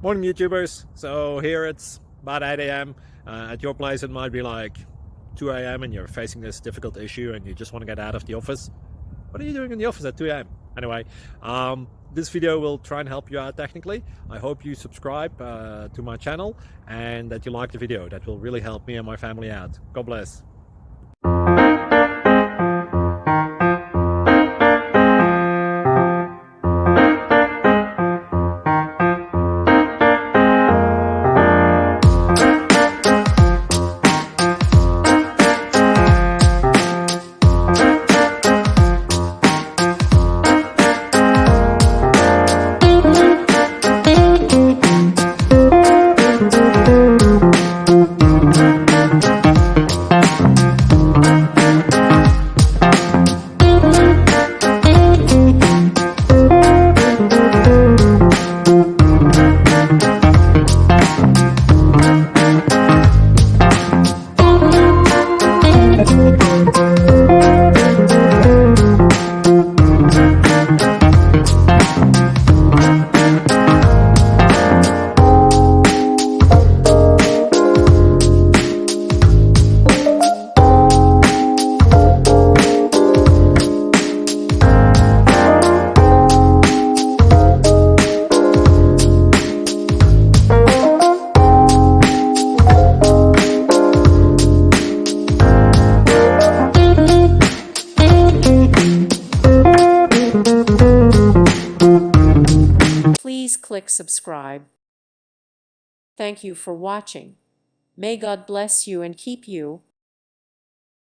Morning YouTubers. So here it's about 8 a.m. At your place it might be like 2 a.m. and you're facing this difficult issue and you just want to get out of the office. What are you doing in the office at 2 a.m.? Anyway, this video will try and help you out technically. I hope you subscribe to my channel and that you like the video. That will really help me and my family out. God bless. Please click subscribe. Thank you for watching. May God bless you and keep you.